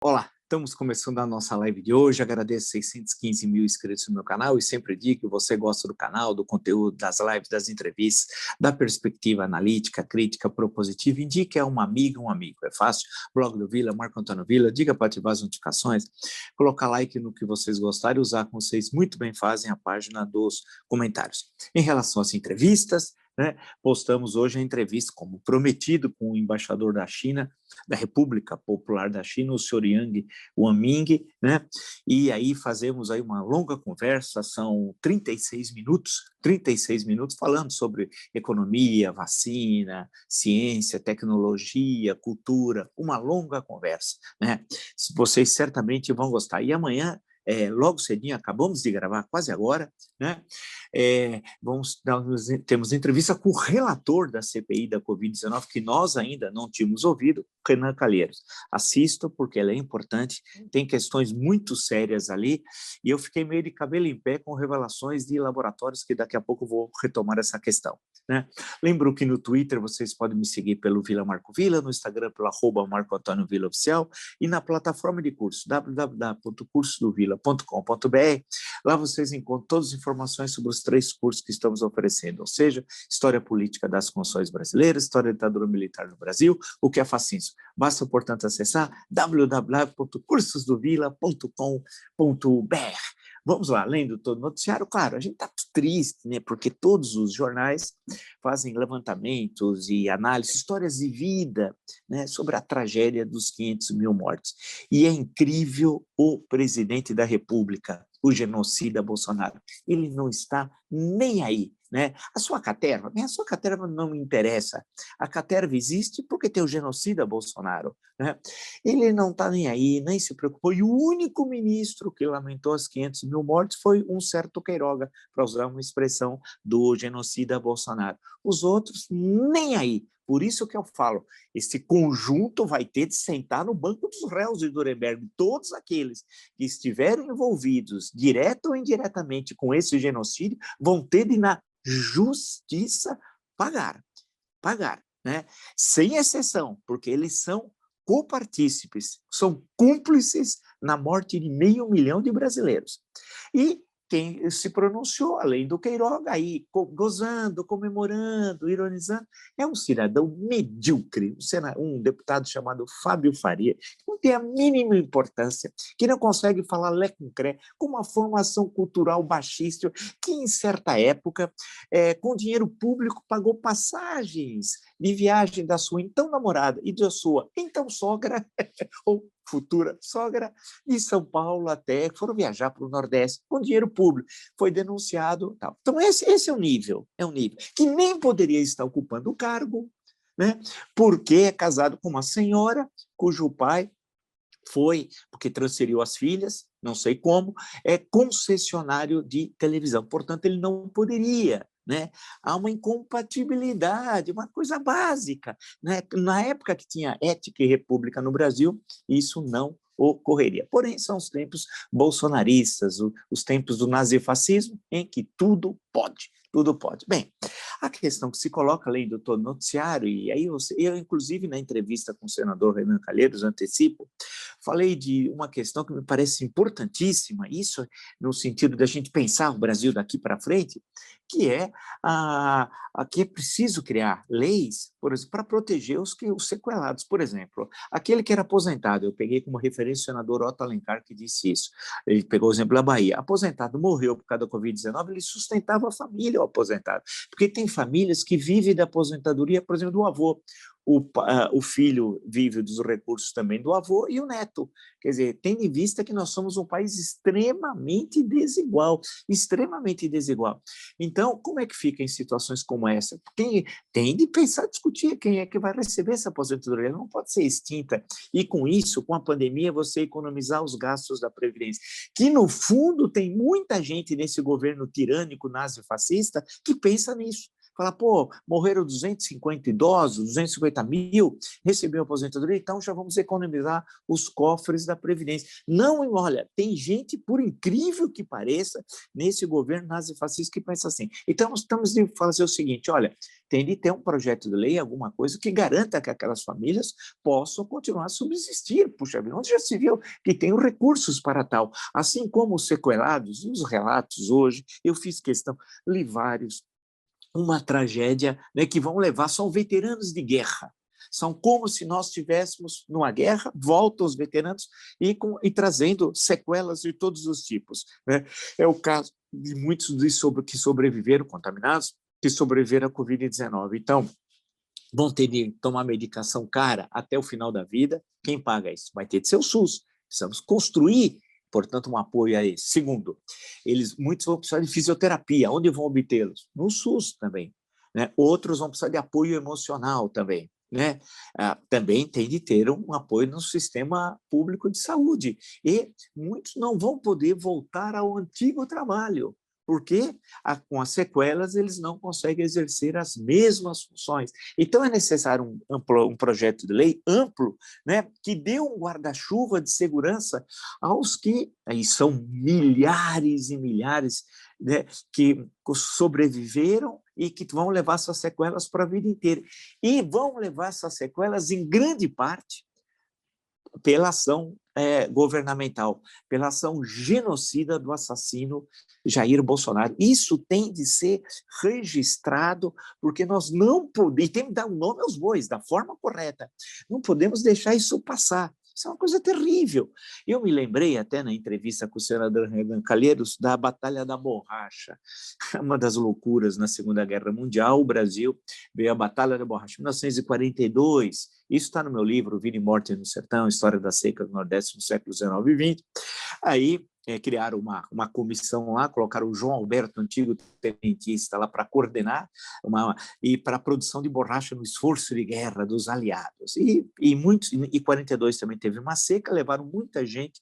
Olá, estamos começando a nossa live de hoje. Agradeço 615 mil inscritos no meu canal e sempre digo que você gosta do canal, do conteúdo, das lives, das entrevistas, da perspectiva analítica, crítica, propositiva. Indique a uma amiga, um amigo. É fácil. Blog do Vila, Marco Antônio Vila. Diga para ativar as notificações, colocar like no que vocês gostarem e usar, como vocês muito bem fazem, a página dos comentários. Em relação às entrevistas, postamos hoje a entrevista, como prometido, com o embaixador da China, da República Popular da China, o Sr. Yang Wanming, e aí fazemos aí uma longa conversa, são 36 minutos falando sobre economia, vacina, ciência, tecnologia, cultura, uma longa conversa, Vocês certamente vão gostar. E amanhã, logo cedinho, acabamos de gravar, quase agora, temos entrevista com o relator da CPI da Covid-19, que nós ainda não tínhamos ouvido, Renan Calheiros. Assisto, porque ela é importante, tem questões muito sérias ali, e eu fiquei meio de cabelo em pé com revelações de laboratórios, que daqui a pouco eu vou retomar essa questão. Lembro que no Twitter vocês podem me seguir pelo Vila Marco Vila, no Instagram pelo @Marco Antônio Vila Oficial, e na plataforma de curso www.cursodovila.com.br. Lá vocês encontram todas as informações sobre os 3 cursos que estamos oferecendo, ou seja, História Política das Constituições Brasileiras, História da Ditadura Militar no Brasil, o que é fascismo. Basta, portanto, acessar www.cursosdovila.com.br. Vamos lá, lendo todo o noticiário, claro, a gente está triste, porque todos os jornais fazem levantamentos e análises, histórias de vida, sobre a tragédia dos 500 mil mortos. E é incrível o presidente da República, o genocida Bolsonaro, ele não está nem aí. A sua caterva não me interessa. A caterva existe porque tem o genocida Bolsonaro. Ele não está nem aí, nem se preocupou. E o único ministro que lamentou as 500 mil mortes foi um certo Queiroga, para usar uma expressão do genocida Bolsonaro. Os outros, nem aí. Por isso que eu falo, esse conjunto vai ter de sentar no banco dos réus de Nuremberg. Todos aqueles que estiveram envolvidos, direto ou indiretamente, com esse genocídio, vão ter de, na justiça, pagar, sem exceção, porque eles são copartícipes, são cúmplices na morte de 500 mil de brasileiros. E quem se pronunciou, além do Queiroga, aí gozando, comemorando, ironizando, é um cidadão medíocre, um deputado chamado Fábio Faria, que não tem a mínima importância, que não consegue falar lé com cré, com uma formação cultural baixíssima, que em certa época, com dinheiro público, pagou passagens de viagem da sua então namorada e da sua então sogra, ou futura sogra, de São Paulo até, foram viajar para o Nordeste com dinheiro público, foi denunciado. Tal. Então, esse é um nível, que nem poderia estar ocupando o cargo, porque é casado com uma senhora cujo pai foi, porque transferiu as filhas, não sei como, é concessionário de televisão. Portanto, ele não poderia. Há uma incompatibilidade, uma coisa básica. Na época que tinha ética e república no Brasil, isso não ocorreria. Porém, são os tempos bolsonaristas, os tempos do nazifascismo, em que tudo pode. Tudo pode. Bem, a questão que se coloca, além do todo noticiário, e aí eu, inclusive, na entrevista com o senador Renan Calheiros, antecipo, falei de uma questão que me parece importantíssima, isso no sentido da gente pensar o Brasil daqui para frente, que é que é preciso criar leis, por exemplo, para proteger os sequelados. Por exemplo, aquele que era aposentado, eu peguei como referência o senador Otto Alencar, que disse isso. Ele pegou o exemplo da Bahia. Aposentado morreu por causa da Covid-19, ele sustentava a família, o aposentado. Porque tem famílias que vivem da aposentadoria, por exemplo, do avô. O filho vive dos recursos também do avô e o neto. Quer dizer, tendo em vista que nós somos um país extremamente desigual. Então, como é que fica em situações como essa? Tem de pensar, discutir quem é que vai receber essa aposentadoria. Ela não pode ser extinta. E com isso, com a pandemia, você economizar os gastos da Previdência. Que, no fundo, tem muita gente nesse governo tirânico, nazifascista, que pensa nisso. Fala, pô, morreram 250 idosos, 250 mil, recebeu aposentadoria, então já vamos economizar os cofres da Previdência. Não, olha, tem gente, por incrível que pareça, nesse governo nazifascista que pensa assim. Então, nós estamos de fazer o seguinte, olha, tem de ter um projeto de lei, alguma coisa que garanta que aquelas famílias possam continuar a subsistir. Puxa vida, onde já se viu que tem os recursos para tal? Assim como os sequelados, e os relatos hoje, eu fiz questão, li vários, uma tragédia, né, que vão levar, são veteranos de guerra, são como se nós estivéssemos numa guerra, voltam os veteranos e trazendo sequelas de todos os tipos. Né? É o caso de muitos que sobreviveram contaminados, que sobreviveram à Covid-19. Então, vão ter de tomar medicação cara até o final da vida. Quem paga isso? Vai ter de ser o SUS. Precisamos construir, portanto, um apoio a eles. Segundo, muitos vão precisar de fisioterapia. Onde vão obtê-los? No SUS também. Né? Outros vão precisar de apoio emocional também. Né? Também tem de ter um apoio no sistema público de saúde. E muitos não vão poder voltar ao antigo trabalho, porque com as sequelas eles não conseguem exercer as mesmas funções. Então é necessário um projeto de lei amplo, né, que dê um guarda-chuva de segurança aos que, aí são milhares e milhares, né, que sobreviveram e que vão levar essas sequelas para a vida inteira. E vão levar essas sequelas, em grande parte, pela ação governamental, pela ação genocida do assassino Jair Bolsonaro. Isso tem de ser registrado, porque nós não podemos, e tem que dar um nome aos bois, da forma correta, não podemos deixar isso passar. Isso é uma coisa terrível. Eu me lembrei até na entrevista com o senador Renan Calheiros da Batalha da Borracha, uma das loucuras na Segunda Guerra Mundial. O Brasil veio a Batalha da Borracha em 1942. Isso está no meu livro, Vida e Morte no Sertão, História da Seca do Nordeste no século XIX e XX. Aí criaram uma comissão lá, colocaram o João Alberto, antigo tenentista, lá para coordenar e para a produção de borracha no esforço de guerra dos aliados. E 42 também teve uma seca, levaram muita gente,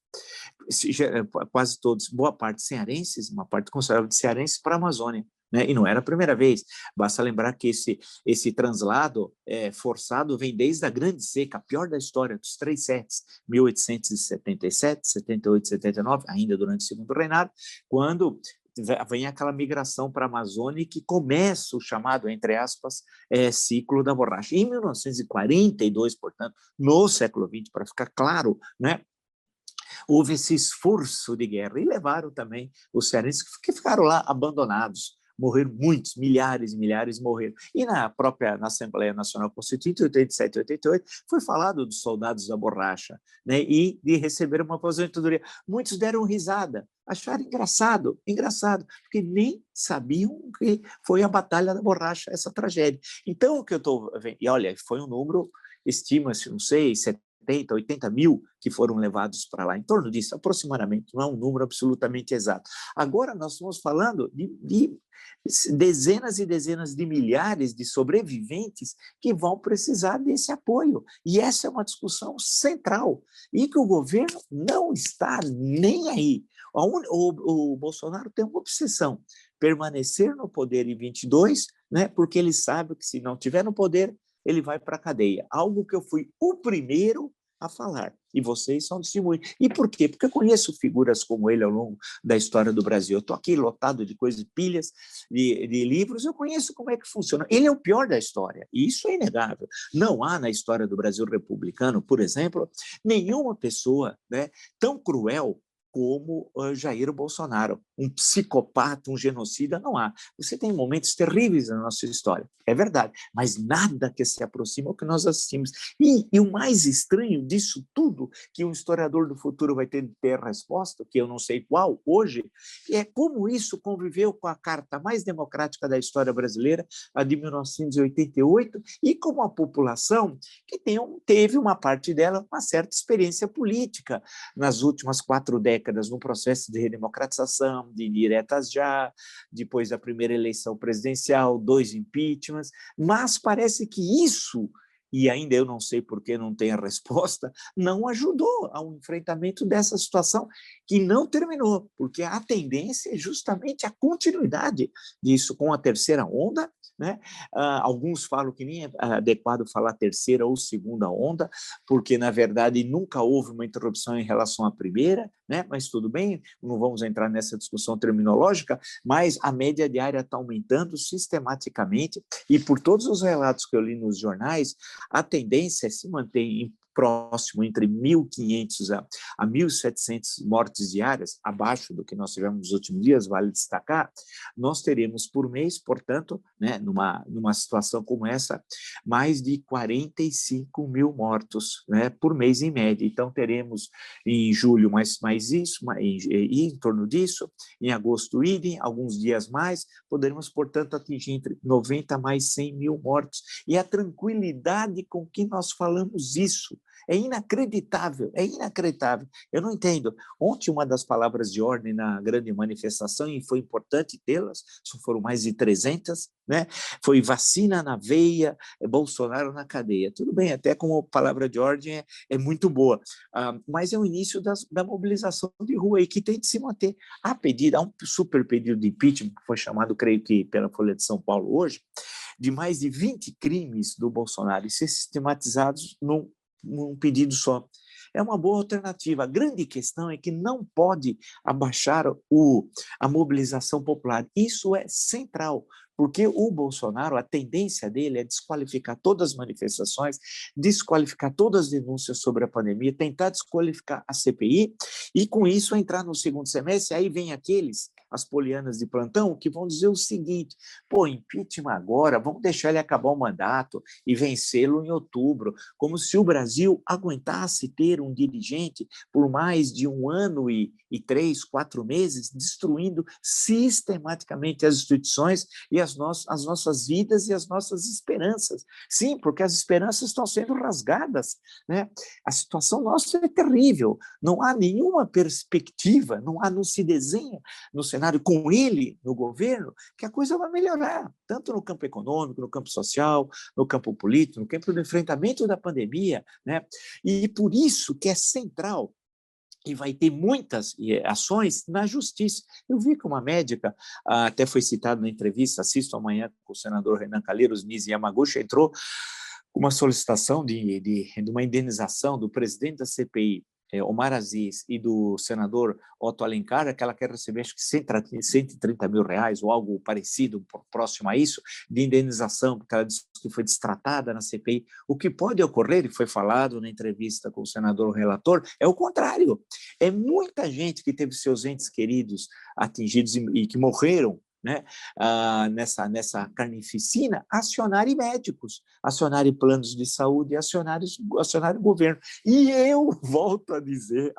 quase todos, boa parte cearenses, uma parte considerável de cearenses, para a Amazônia. Né? E não era a primeira vez, basta lembrar que esse translado forçado vem desde a Grande Seca, a pior da história, dos 3 setes, 1877, 78, 79, ainda durante o segundo reinado, quando vem aquela migração para a Amazônia que começa o chamado, entre aspas, ciclo da borracha. Em 1942, portanto, no século XX, para ficar claro, né, houve esse esforço de guerra e levaram também os cearenses que ficaram lá abandonados. Morreram muitos, milhares e milhares morreram. E na Assembleia Nacional Constituinte, 87 e 88, foi falado dos soldados da borracha, né, e de receber uma aposentadoria. Muitos deram risada, acharam engraçado, porque nem sabiam que foi a Batalha da Borracha, essa tragédia. Então, o que eu estou vendo, e olha, foi um número, estima-se, não sei, 70, 80 mil que foram levados para lá, em torno disso, aproximadamente, não é um número absolutamente exato. Agora nós estamos falando de dezenas e dezenas de milhares de sobreviventes que vão precisar desse apoio. E essa é uma discussão central, e que o governo não está nem aí. O Bolsonaro tem uma obsessão, permanecer no poder em 22, né, porque ele sabe que se não tiver no poder, ele vai para a cadeia. Algo que eu fui o primeiro a falar, e vocês são testemunhas. E por quê? Porque eu conheço figuras como ele ao longo da história do Brasil. Eu estou aqui lotado de coisas, pilhas de livros, eu conheço como é que funciona. Ele é o pior da história, e isso é inegável. Não há na história do Brasil republicano, por exemplo, nenhuma pessoa, né, tão cruel como Jair Bolsonaro, um psicopata, um genocida, não há. Você tem momentos terríveis na nossa história, é verdade, mas nada que se aproxima ao que nós assistimos. E o mais estranho disso tudo, que um historiador do futuro vai ter de ter a resposta, que eu não sei qual hoje, é como isso conviveu com a carta mais democrática da história brasileira, a de 1988, e como a população que teve uma parte dela uma certa experiência política nas últimas 4 décadas, no processo de redemocratização, de diretas já, depois da primeira eleição presidencial, 2 impeachments, mas parece que isso, e ainda eu não sei por que não tem a resposta, não ajudou ao enfrentamento dessa situação que não terminou, porque a tendência é justamente a continuidade disso com a terceira onda, né? Alguns falam que nem é adequado falar terceira ou segunda onda, porque, na verdade, nunca houve uma interrupção em relação à primeira, né? Mas tudo bem, não vamos entrar nessa discussão terminológica, mas a média diária está aumentando sistematicamente, e por todos os relatos que eu li nos jornais, a tendência é se manter próximo entre 1.500 a 1.700 mortes diárias, abaixo do que nós tivemos nos últimos dias, vale destacar. Nós teremos por mês, portanto, né, numa situação como essa, mais de 45 mil mortos, né, por mês em média. Então, teremos em julho mais isso, em torno disso, em agosto idem, alguns dias mais, poderemos, portanto, atingir entre 90 mais 100 mil mortos. E a tranquilidade com que nós falamos isso é inacreditável, é inacreditável. Eu não entendo. Ontem, uma das palavras de ordem na grande manifestação, e foi importante tê-las, foram mais de 300, né? Foi vacina na veia, Bolsonaro na cadeia. Tudo bem, até como palavra de ordem é muito boa, mas é o início da mobilização de rua aí, que tem de se manter. Há um super pedido de impeachment, que foi chamado, creio que pela Folha de São Paulo hoje, de mais de 20 crimes do Bolsonaro e ser sistematizados num pedido só. É uma boa alternativa. A grande questão é que não pode abaixar a mobilização popular. Isso é central, porque o Bolsonaro, a tendência dele é desqualificar todas as manifestações, desqualificar todas as denúncias sobre a pandemia, tentar desqualificar a CPI e, com isso, entrar no segundo semestre. Aí vem as polianas de plantão, que vão dizer o seguinte: pô, impeachment agora, vamos deixar ele acabar o mandato e vencê-lo em outubro, como se o Brasil aguentasse ter um dirigente por mais de 1 ano e 3, 4 meses, destruindo sistematicamente as instituições e as nossas vidas e as nossas esperanças. Sim, porque as esperanças estão sendo rasgadas, né? A situação nossa é terrível, não há nenhuma perspectiva, não se desenha no cenário com ele no governo que a coisa vai melhorar, tanto no campo econômico, no campo social, no campo político, no campo do enfrentamento da pandemia, né? E por isso que é central e vai ter muitas ações na justiça. Eu vi que uma médica, até foi citado na entrevista, assisto amanhã com o senador Renan Calheiros, Nisi Yamaguchi, entrou com uma solicitação de uma indenização do presidente da CPI, Omar Aziz, e do senador Otto Alencar, que ela quer receber, acho que 130 mil reais ou algo parecido, próximo a isso, de indenização, porque ela disse que foi destratada na CPI. O que pode ocorrer, e foi falado na entrevista com o senador relator, é o contrário. É muita gente que teve seus entes queridos atingidos e que morreram, né, nessa carnificina, acionarem médicos, acionarem planos de saúde, acionarem o governo. E eu volto a dizer,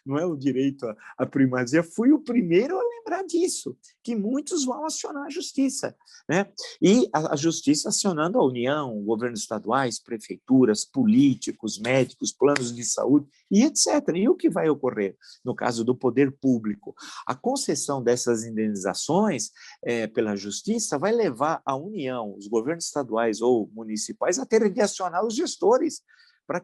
não é o direito à primazia, fui o primeiro a lembrar disso, que muitos vão acionar a justiça, né? E a justiça acionando a União, governos estaduais, prefeituras, políticos, médicos, planos de saúde, e etc. E o que vai ocorrer no caso do poder público? A concessão dessas indenizações pela justiça vai levar a União, os governos estaduais ou municipais a terem de acionar os gestores para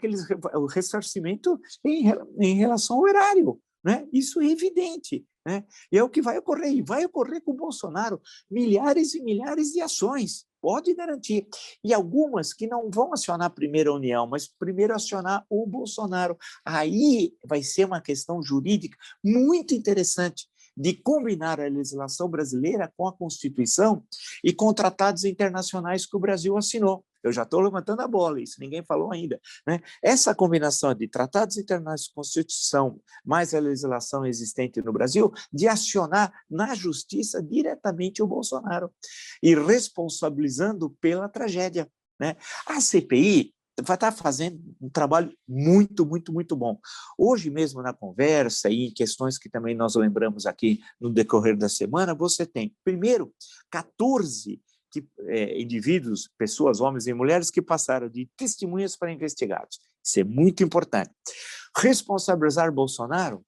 o ressarcimento em relação ao erário, né? Isso é evidente, né? E é o que vai ocorrer, e vai ocorrer com o Bolsonaro, milhares e milhares de ações, pode garantir. E algumas que não vão acionar primeiro a União, mas primeiro acionar o Bolsonaro. Aí vai ser uma questão jurídica muito interessante, de combinar a legislação brasileira com a Constituição e com tratados internacionais que o Brasil assinou. Eu já estou levantando a bola, isso ninguém falou ainda, né? Essa combinação de tratados internacionais, Constituição, mais a legislação existente no Brasil, de acionar na justiça diretamente o Bolsonaro e responsabilizando pela tragédia, né? A CPI vai estar fazendo um trabalho muito, muito, muito bom. Hoje mesmo na conversa e em questões que também nós lembramos aqui no decorrer da semana, você tem, primeiro, 14 indivíduos, pessoas, homens e mulheres, que passaram de testemunhas para investigados. Isso é muito importante. Responsabilizar Bolsonaro?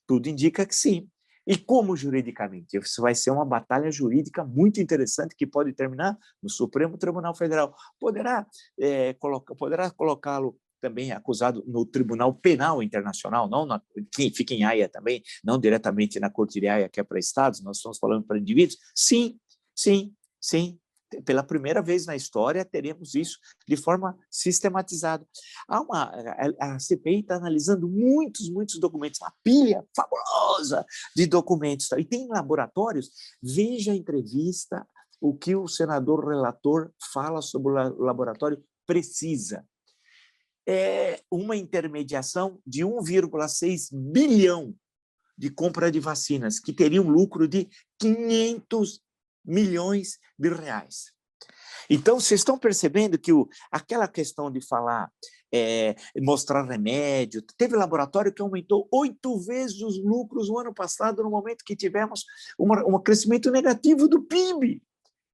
Tudo indica que sim. E como juridicamente? Isso vai ser uma batalha jurídica muito interessante que pode terminar no Supremo Tribunal Federal. Poderá colocá-lo também acusado no Tribunal Penal Internacional, que fica em Haia também, não diretamente na Corte de Haia, que é para estados, nós estamos falando para indivíduos? Sim, sim, sim. pela primeira vez na história, teremos isso de forma sistematizada. A CPI está analisando muitos documentos, uma pilha fabulosa de documentos. E tem laboratórios, veja a entrevista, o que o senador relator fala sobre o laboratório precisa. É uma intermediação de 1,6 bilhão de compra de vacinas, que teria um lucro de 500 milhões de reais. Então, vocês estão percebendo que aquela questão de falar, mostrar remédio, teve laboratório que aumentou 8 vezes os lucros no ano passado, no momento que tivemos um crescimento negativo do PIB.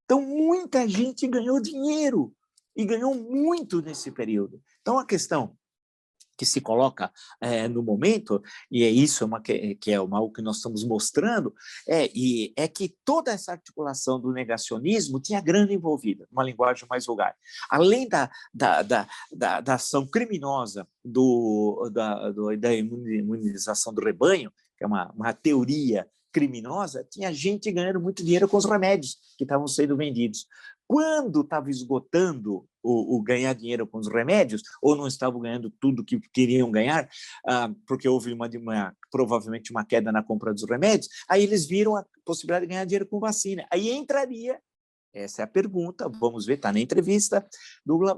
Então, muita gente ganhou dinheiro, e ganhou muito nesse período. Então, a questão que se coloca no momento, e é isso que é algo que nós estamos mostrando, é que toda essa articulação do negacionismo tinha grana envolvida, uma linguagem mais vulgar. Além da ação criminosa da imunização do rebanho, que é uma teoria criminosa, tinha gente ganhando muito dinheiro com os remédios que estavam sendo vendidos. Quando estava esgotando o ganhar dinheiro com os remédios, ou não estavam ganhando tudo que queriam ganhar, porque houve provavelmente uma queda na compra dos remédios, aí eles viram a possibilidade de ganhar dinheiro com vacina. Aí entraria, essa é a pergunta, vamos ver, está na entrevista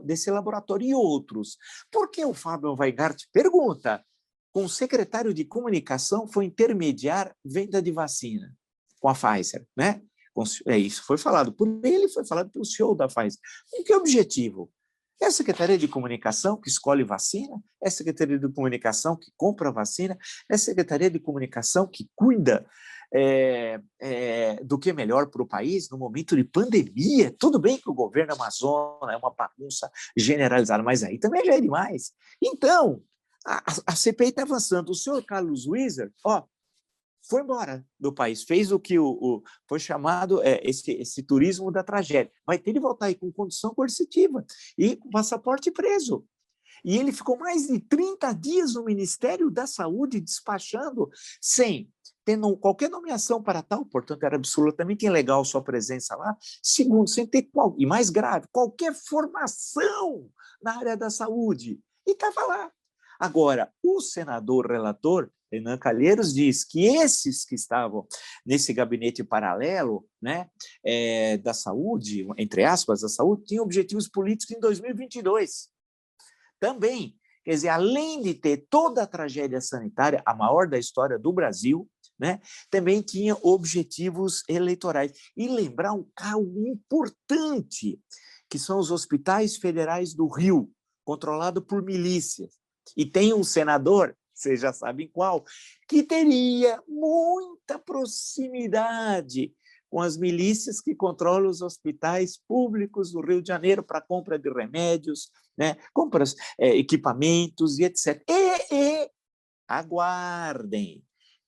desse laboratório e outros. Por que o Fábio Weingart pergunta? Com o secretário de comunicação foi intermediar venda de vacina com a Pfizer, né? Isso foi falado por ele, foi falado pelo CEO da Pfizer. Com que objetivo? É a Secretaria de Comunicação que escolhe vacina? É a Secretaria de Comunicação que compra vacina? É a Secretaria de Comunicação que cuida do que é melhor para o país no momento de pandemia? Tudo bem que o governo Amazonas é uma bagunça generalizada, mas aí também já é demais. Então, a CPI está avançando. O senhor Carlos Wieser, foi embora do país, fez o que foi chamado esse turismo da tragédia. Vai ter de voltar aí com condição coercitiva e com passaporte preso. E ele ficou mais de 30 dias no Ministério da Saúde despachando, tendo qualquer nomeação para tal, portanto, era absolutamente ilegal sua presença lá. Segundo, sem ter, e mais grave, qualquer formação na área da saúde. E estava lá. Agora, o senador relator, Renan Calheiros, diz que esses que estavam nesse gabinete paralelo, né, da saúde, entre aspas, da saúde, tinham objetivos políticos em 2022. Também, quer dizer, além de ter toda a tragédia sanitária, a maior da história do Brasil, né, também tinha objetivos eleitorais. E lembrar um cargo importante, que são os hospitais federais do Rio, controlado por milícias. E tem um senador, vocês já sabem qual, que teria muita proximidade com as milícias que controlam os hospitais públicos do Rio de Janeiro para compra de remédios, né, compras, equipamentos e etc. Aguardem.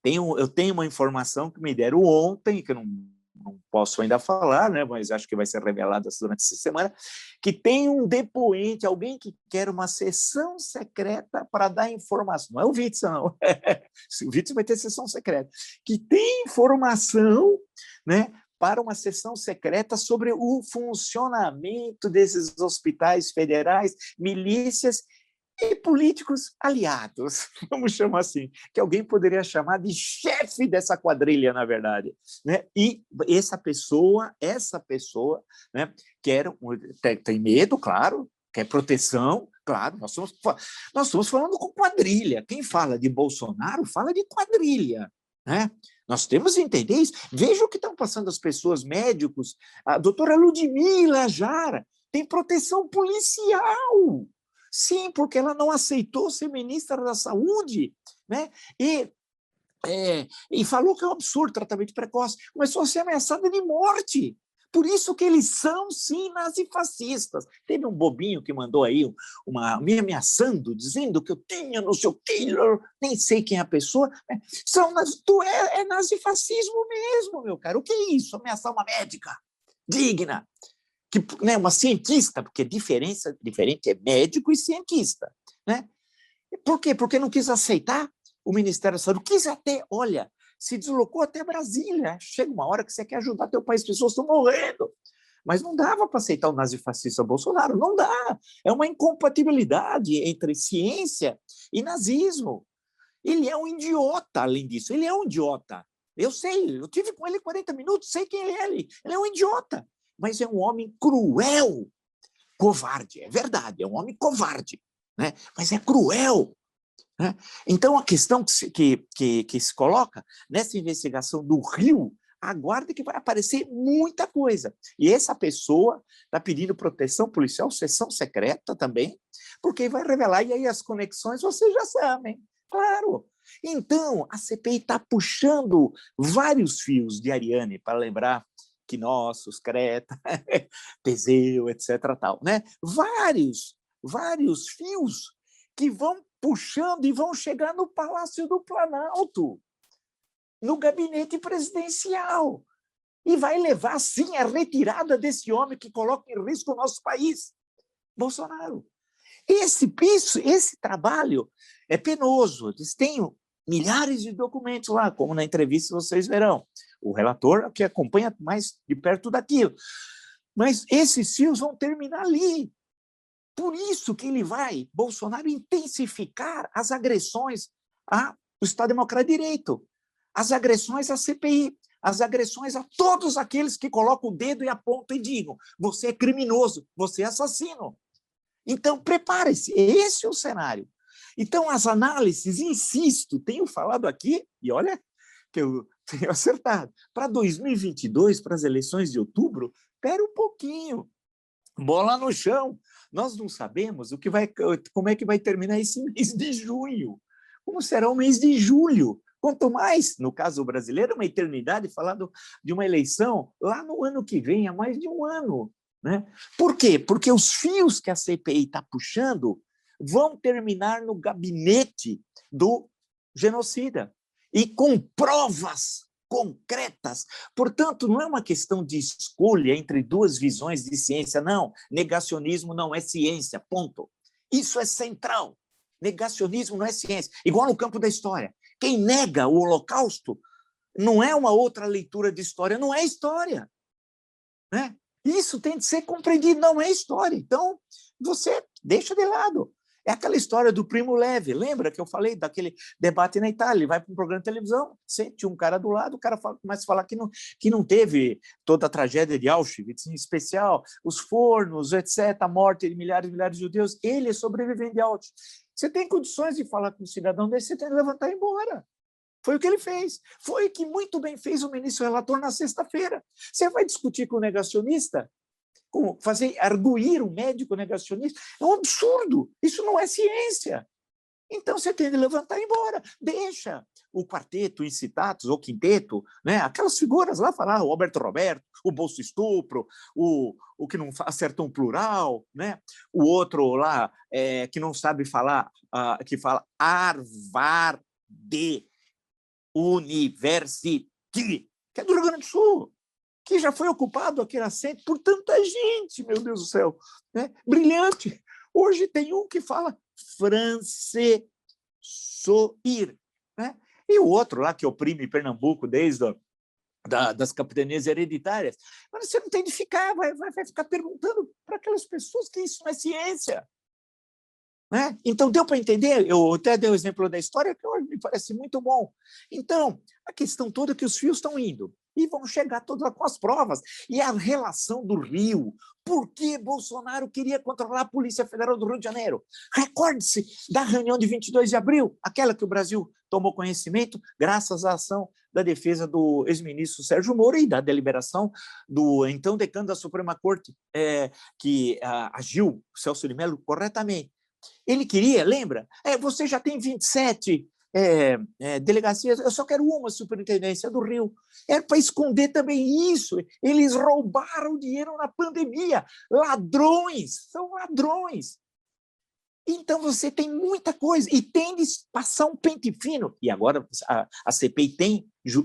Eu tenho uma informação que me deram ontem, que eu não posso ainda falar, né, mas acho que vai ser revelada durante essa semana, que tem um depoente, alguém que quer uma sessão secreta para dar informação. Não é o Witzel, não. O Witzel vai ter sessão secreta. Que tem informação, né, para uma sessão secreta sobre o funcionamento desses hospitais federais, milícias e políticos aliados, vamos chamar assim, que alguém poderia chamar de chefe dessa quadrilha, na verdade, né? E essa pessoa, né, tem medo, claro, quer proteção, claro, nós estamos falando com quadrilha. Quem fala de Bolsonaro fala de quadrilha, né? Nós temos que entender isso. Veja o que estão passando as pessoas, médicos. A doutora Ludmila Jara tem proteção policial. Sim, porque ela não aceitou ser ministra da Saúde, né? E falou que é um absurdo tratamento precoce. Começou a ser ameaçada de morte. Por isso que eles são, sim, nazifascistas. Teve um bobinho que mandou aí me ameaçando, dizendo que eu tinha no seu killer, nem sei quem é a pessoa. É nazifascismo mesmo, meu cara. O que é isso? Ameaçar uma médica digna, né, uma cientista, porque diferente é médico e cientista, né? Por quê? Porque não quis aceitar o Ministério da Saúde, quis até, se deslocou até Brasília. Chega uma hora que você quer ajudar teu país, as pessoas estão morrendo. mas não dava para aceitar o nazifascista Bolsonaro, não dá. É uma incompatibilidade entre ciência e nazismo. Ele é um idiota, além disso, ele é um idiota. Eu sei, eu tive com ele 40 minutos, sei quem ele é. Ele é um idiota, mas é um homem cruel, covarde, é verdade, é um homem covarde, né? Mas é cruel. Né? Então, a questão que se coloca nessa investigação do Rio, aguarde que vai aparecer muita coisa. E essa pessoa está pedindo proteção policial, sessão secreta também, porque vai revelar, e aí as conexões vocês já sabem, claro. Então, a CPI está puxando vários fios de Ariane, para lembrar que nossos, Creta, Teseu, etc. Tal, né? Vários fios que vão puxando e vão chegar no Palácio do Planalto, no gabinete presidencial, e vai levar, sim, a retirada desse homem que coloca em risco o nosso país, Bolsonaro. Esse trabalho é penoso, eles têm milhares de documentos lá, como na entrevista vocês verão, o relator que acompanha mais de perto daquilo, mas esses fios vão terminar ali. Por isso que ele vai, Bolsonaro, intensificar as agressões ao Estado Democrático de Direito, as agressões à CPI, as agressões a todos aqueles que colocam o dedo e apontam e digam: você é criminoso, você é assassino. Então, prepare-se, esse é o cenário. Então, as análises, insisto, tenho falado aqui, e olha que eu tenho acertado, para 2022, para as eleições de outubro, espera um pouquinho, bola no chão. Nós não sabemos como é que vai terminar esse mês de junho, como será o mês de julho. Quanto mais, no caso brasileiro, uma eternidade, falando de uma eleição lá no ano que vem, há mais de um ano. Né? Por quê? Porque os fios que a CPI está puxando vão terminar no gabinete do genocida, e com provas concretas. Portanto, não é uma questão de escolha entre duas visões de ciência, não. Negacionismo não é ciência, ponto. Isso é central. Negacionismo não é ciência. Igual no campo da história. Quem nega o Holocausto não é uma outra leitura de história, não é história. Né? Isso tem de ser compreendido, não é história. Então, você deixa de lado. É aquela história do Primo Levi, lembra que eu falei daquele debate na Itália? Ele vai para um programa de televisão, sente um cara do lado, o cara começa a falar que não teve toda a tragédia de Auschwitz, em especial os fornos, etc., a morte de milhares e milhares de judeus. Ele é sobrevivente de Auschwitz. Você tem condições de falar com um cidadão desse, você tem que levantar e ir embora. Foi o que ele fez. Foi o que muito bem fez o ministro relator na sexta-feira. Você vai discutir com o negacionista? Arguir um médico negacionista? É um absurdo. Isso não é ciência. Então, você tem de levantar e ir embora. Deixa o quarteto, incitatus ou quinteto, né? Aquelas figuras lá falar, o Alberto Roberto, o Bolso Estupro, o que não acertou um plural, né? O outro lá que não sabe falar, que fala Harvard University, que é do Rio Grande do Sul, que já foi ocupado aquele assento por tanta gente, meu Deus do céu, né? Brilhante. Hoje tem um que fala Francesoir, né? E o outro lá que oprime Pernambuco desde das capitanias hereditárias. Mas você não tem de ficar, vai ficar perguntando para aquelas pessoas que isso não é ciência. Né? Então, deu para entender? Eu até dei o exemplo da história, que me parece muito bom. Então, a questão toda é que os fios estão indo e vão chegar todos lá com as provas. E a relação do Rio, por que Bolsonaro queria controlar a Polícia Federal do Rio de Janeiro? Recorde-se da reunião de 22 de abril, aquela que o Brasil tomou conhecimento graças à ação da defesa do ex-ministro Sérgio Moro e da deliberação do então decano da Suprema Corte, que agiu, Celso de Mello, corretamente. Ele queria, lembra? Você já tem 27 delegacias, eu só quero uma superintendência do Rio. Era para esconder também isso. Eles roubaram dinheiro na pandemia. Ladrões, são ladrões. Então, você tem muita coisa e tem de passar um pente fino. E agora a CPI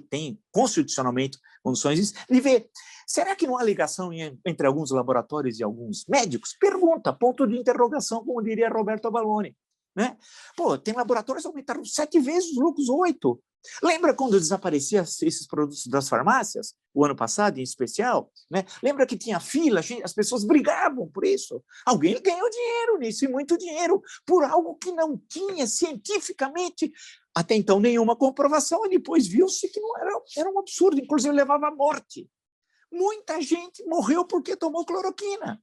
tem constitucionalmente condições de ver. Será que não há ligação entre alguns laboratórios e alguns médicos? Pergunta, ponto de interrogação, como diria Roberto Avalone. Né? Pô, tem laboratórios que aumentaram 7 vezes, os lucros 8. Lembra quando desapareciam esses produtos das farmácias, o ano passado, em especial? Né? Lembra que tinha fila, as pessoas brigavam por isso? Alguém ganhou dinheiro nisso, e muito dinheiro, por algo que não tinha cientificamente, até então, nenhuma comprovação, e depois viu-se que não era um absurdo, inclusive levava à morte. Muita gente morreu porque tomou cloroquina.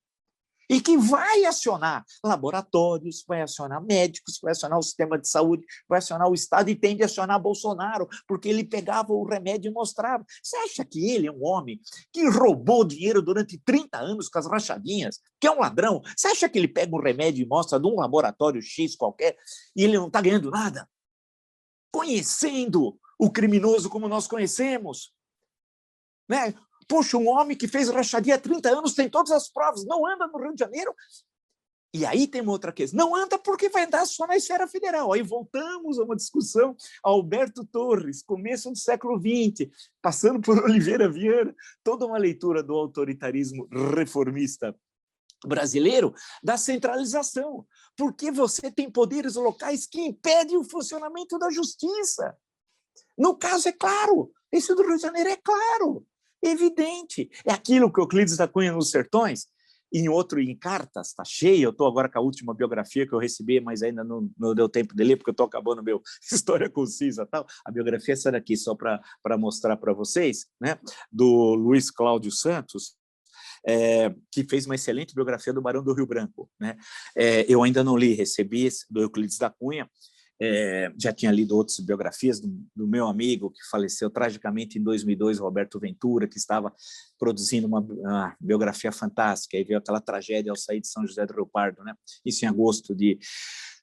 E que vai acionar laboratórios, vai acionar médicos, vai acionar o sistema de saúde, vai acionar o Estado e tende a acionar Bolsonaro, porque ele pegava o remédio e mostrava. Você acha que ele é um homem que roubou dinheiro durante 30 anos com as rachadinhas, que é um ladrão? Você acha que ele pega um remédio e mostra num laboratório X qualquer e ele não está ganhando nada? Conhecendo o criminoso como nós conhecemos, né? Poxa, um homem que fez rachadinha há 30 anos, tem todas as provas, não anda no Rio de Janeiro. E aí tem uma outra questão, não anda porque vai andar só na esfera federal. Aí voltamos a uma discussão, Alberto Torres, começo do século XX, passando por Oliveira Viana, toda uma leitura do autoritarismo reformista brasileiro, da centralização, porque você tem poderes locais que impedem o funcionamento da justiça. No caso, é claro, esse do Rio de Janeiro é claro, evidente. É aquilo que Euclides da Cunha nos Sertões, em outro, em Cartas, está cheio. Eu estou agora com a última biografia que eu recebi, mas ainda não deu tempo de ler, porque eu estou acabando meu História Concisa. Tal. A biografia é essa daqui, só para mostrar para vocês, né? Do Luiz Cláudio Santos, que fez uma excelente biografia do Barão do Rio Branco. Né? Eu ainda não li, recebi do Euclides da Cunha. Já tinha lido outras biografias do meu amigo que faleceu tragicamente em 2002, Roberto Ventura, que estava produzindo uma biografia fantástica, e veio aquela tragédia ao sair de São José do Rio Pardo, né? Isso em agosto de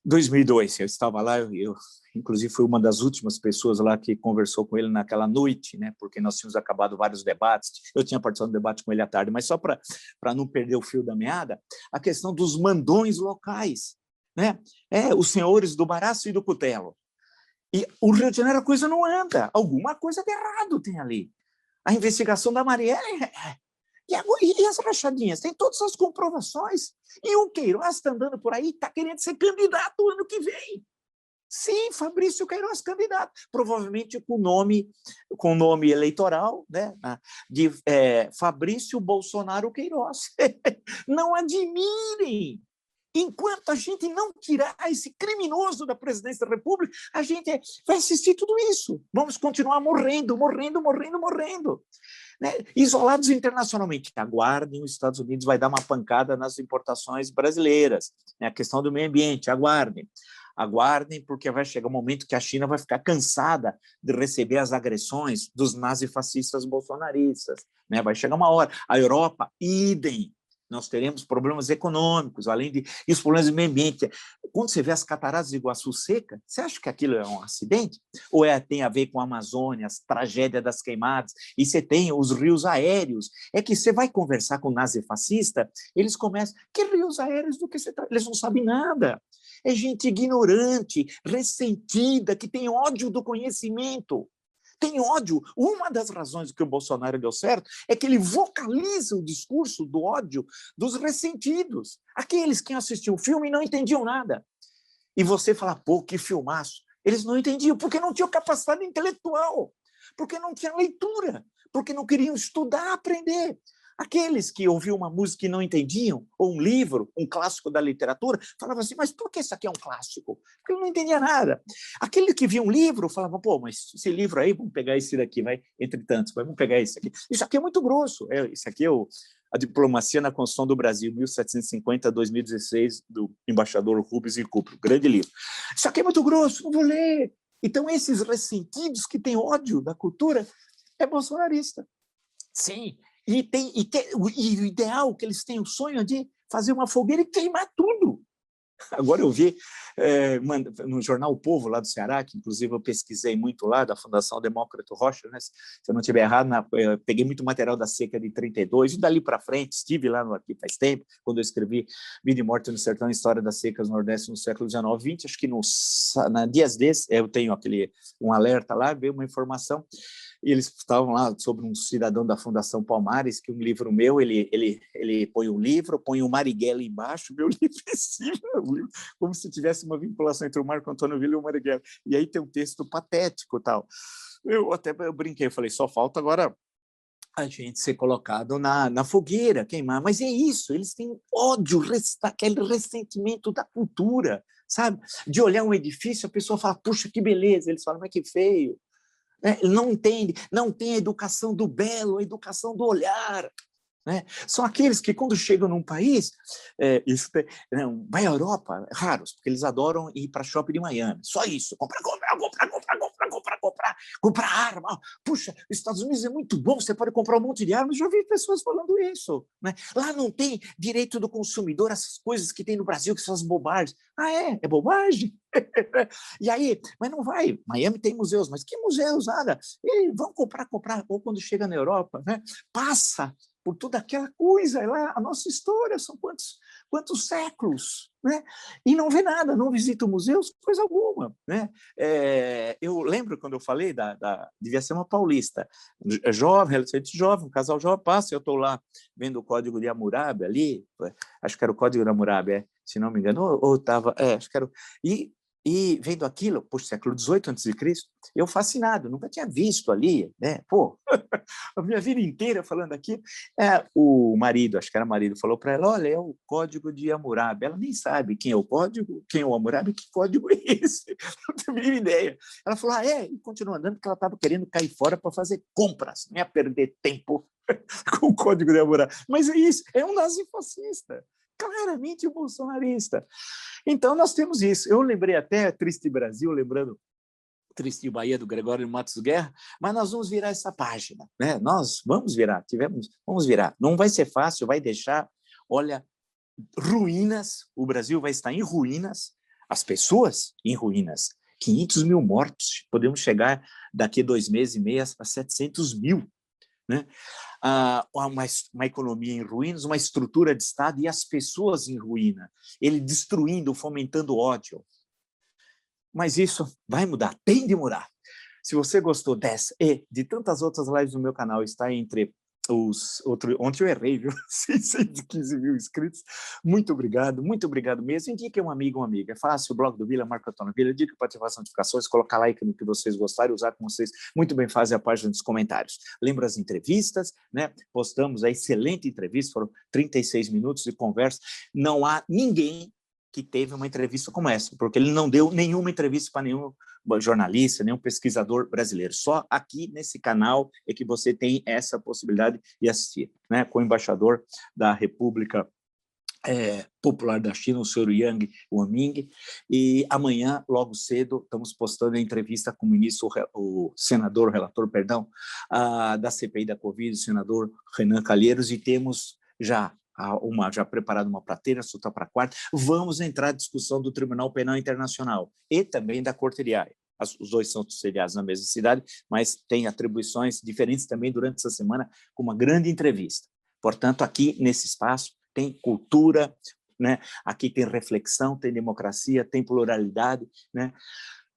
2002. Eu estava lá, eu inclusive fui uma das últimas pessoas lá que conversou com ele naquela noite, né? Porque nós tínhamos acabado vários debates, eu tinha participado do debate com ele à tarde, mas só para não perder o fio da meada, a questão dos mandões locais, né? Os senhores do Baraço e do Cutelo. E o Rio de Janeiro a coisa não anda, alguma coisa de errado tem ali. A investigação da Marielle, e as rachadinhas, tem todas as comprovações. E o Queiroz está andando por aí, está querendo ser candidato ano que vem. Sim, Fabrício Queiroz candidato, provavelmente com nome eleitoral, né, de Fabrício Bolsonaro Queiroz. Não admirem. Enquanto a gente não tirar esse criminoso da presidência da República, a gente vai assistir tudo isso. Vamos continuar morrendo. Né? Isolados internacionalmente. Aguardem, os Estados Unidos vai dar uma pancada nas importações brasileiras. Né? A questão do meio ambiente, aguardem. Aguardem, porque vai chegar um momento que a China vai ficar cansada de receber as agressões dos nazifascistas bolsonaristas. Né? Vai chegar uma hora. A Europa, idem. Nós teremos problemas econômicos, além de e os problemas do meio ambiente. Quando você vê as cataratas de Iguaçu seca, você acha que aquilo é um acidente? Ou tem a ver com a Amazônia, as tragédias das queimadas? E você tem os rios aéreos. É que você vai conversar com o nazifascista, eles começam, que rios aéreos do que você está? Eles não sabem nada. É gente ignorante, ressentida, que tem ódio do conhecimento. Tem ódio. Uma das razões que o Bolsonaro deu certo é que ele vocaliza o discurso do ódio dos ressentidos, aqueles que assistiam o filme e não entendiam nada. E você fala, pô, que filmaço. Eles não entendiam, porque não tinham capacidade intelectual, porque não tinha leitura, porque não queriam estudar, aprender. Aqueles que ouviam uma música e não entendiam, ou um livro, um clássico da literatura, falavam assim, mas por que isso aqui é um clássico? Porque ele não entendia nada. Aquele que via um livro falava, pô, mas esse livro aí, vamos pegar esse daqui, vai, entre tantos, vamos pegar esse aqui. Isso aqui é muito grosso. Esse aqui é a Diplomacia na Construção do Brasil, 1750 a 2016, do embaixador Rubens e Cupro, grande livro. Isso aqui é muito grosso, não vou ler. Então, esses ressentidos que têm ódio da cultura é bolsonarista. Sim, e o ideal que eles têm o sonho de fazer uma fogueira e queimar tudo. Agora eu vi no jornal O Povo, lá do Ceará, que inclusive eu pesquisei muito lá, da Fundação Demócrito Rocha, né? Se eu não estiver errado, peguei muito material da seca de 32, e dali para frente, estive lá aqui faz tempo, quando eu escrevi Vida e Morte no Sertão, História das Secas no Nordeste no século XIX, XX, acho que dias desses, eu tenho um alerta lá, veio uma informação, e eles estavam lá sobre um cidadão da Fundação Palmares, que um livro meu, ele põe um livro, põe o Marighella embaixo, meu livro em cima, Villa, como se tivesse uma vinculação entre o Marco Antônio Villa e o Marighella. E aí tem um texto patético e tal. Eu brinquei, eu falei, só falta agora a gente ser colocado na fogueira, queimar. Mas é isso, eles têm ódio, aquele ressentimento da cultura, sabe? De olhar um edifício, a pessoa fala, puxa, que beleza. Eles falam, mas que feio. Não entende, não tem a educação do belo, a educação do olhar. Né? São aqueles que, quando chegam num país, vai à Europa, raros, porque eles adoram ir para shopping de Miami. Só isso, comprar arma. Puxa, os Estados Unidos é muito bom, você pode comprar um monte de armas. Já vi pessoas falando isso. Né? Lá não tem direito do consumidor, essas coisas que tem no Brasil, que são as bobagens. Ah, é? É bobagem? E aí, mas não vai. Miami tem museus, mas que museus? Nada. E vão comprar. Ou quando chega na Europa, né? Passa por toda aquela coisa, lá, a nossa história, são quantos séculos, né? E não vê nada, não visita museus, coisa alguma. Né? Eu lembro quando eu falei, devia ser uma paulista, jovem, relativamente jovem, um casal jovem, passa, eu estou lá vendo o Código de Hammurabi ali, acho que era o Código de Hammurabi, se não me engano, ou estava, acho que era... E vendo aquilo, por século XVIII a.C., eu fascinado, nunca tinha visto ali, né? Pô, a minha vida inteira falando aquilo. O marido, acho que era o marido, falou para ela, olha, é o Código de Hammurabi. Ela nem sabe quem é o código, quem é o Hammurabi, que código é esse? Não tenho a mínima ideia. Ela falou, e continua andando, porque ela estava querendo cair fora para fazer compras, não ia perder tempo com o Código de Hammurabi. Mas é isso, é um nazifascista, claramente um bolsonarista. Então, nós temos isso. Eu lembrei até Triste Brasil, lembrando Triste Bahia, do Gregório Matos Guerra, mas nós vamos virar essa página. Né? Nós vamos virar, vamos virar. Não vai ser fácil, vai deixar, olha, ruínas, o Brasil vai estar em ruínas, as pessoas em ruínas. 500 mil mortos, podemos chegar daqui a 2 meses e meio a 700 mil. Né? Uma economia em ruínas, uma estrutura de Estado e as pessoas em ruína, ele destruindo, fomentando ódio. Mas isso vai mudar, tem de mudar. Se você gostou dessa e de tantas outras lives no meu canal, está entre ontem eu errei, viu? 615 mil inscritos. Muito obrigado mesmo. Indique um amigo ou uma amiga. É fácil, o blog do Villa, Marco Antônio Villa. Indique para ativar as notificações, colocar like no que vocês gostarem, usar como vocês muito bem fazem a página dos comentários. Lembra as entrevistas, né? Postamos a excelente entrevista, foram 36 minutos de conversa. Não há ninguém que teve uma entrevista como essa, porque ele não deu nenhuma entrevista para nenhum jornalista, nenhum pesquisador brasileiro. Só aqui nesse canal é que você tem essa possibilidade de assistir, né? Com o embaixador da República Popular da China, o senhor Yang Waming, e amanhã, logo cedo, estamos postando a entrevista com o ministro, o senador, relator, perdão, da CPI da Covid, o senador Renan Calheiros, e temos já preparado uma prateira, solta para quarta. Vamos entrar na discussão do Tribunal Penal Internacional e também da Corte de Haia. Os dois são sediados na mesma cidade, mas têm atribuições diferentes também durante essa semana, com uma grande entrevista. Portanto, aqui nesse espaço tem cultura, né? Aqui tem reflexão, tem democracia, tem pluralidade, né?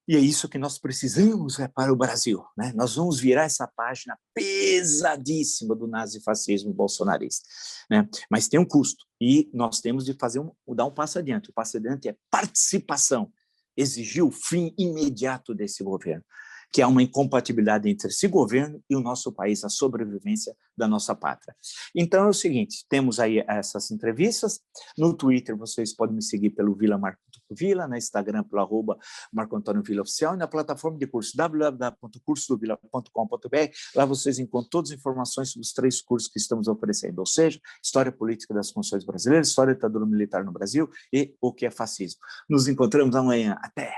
E é isso que nós precisamos para o Brasil. Né? Nós vamos virar essa página pesadíssima do nazifascismo bolsonarista. Né? Mas tem um custo, e nós temos de dar um passo adiante. O passo adiante é participação, exigir o fim imediato desse governo, que há uma incompatibilidade entre esse governo e o nosso país, a sobrevivência da nossa pátria. Então é o seguinte, temos aí essas entrevistas, no Twitter vocês podem me seguir pelo Villa Marco Villa, no Instagram pelo @Marco Antônio Villa Oficial, e na plataforma de curso www.cursodovilla.com.br, lá vocês encontram todas as informações sobre os 3 cursos que estamos oferecendo, ou seja, História Política das Constituições Brasileiras, História da Ditadura Militar no Brasil e o que é fascismo. Nos encontramos amanhã. Até!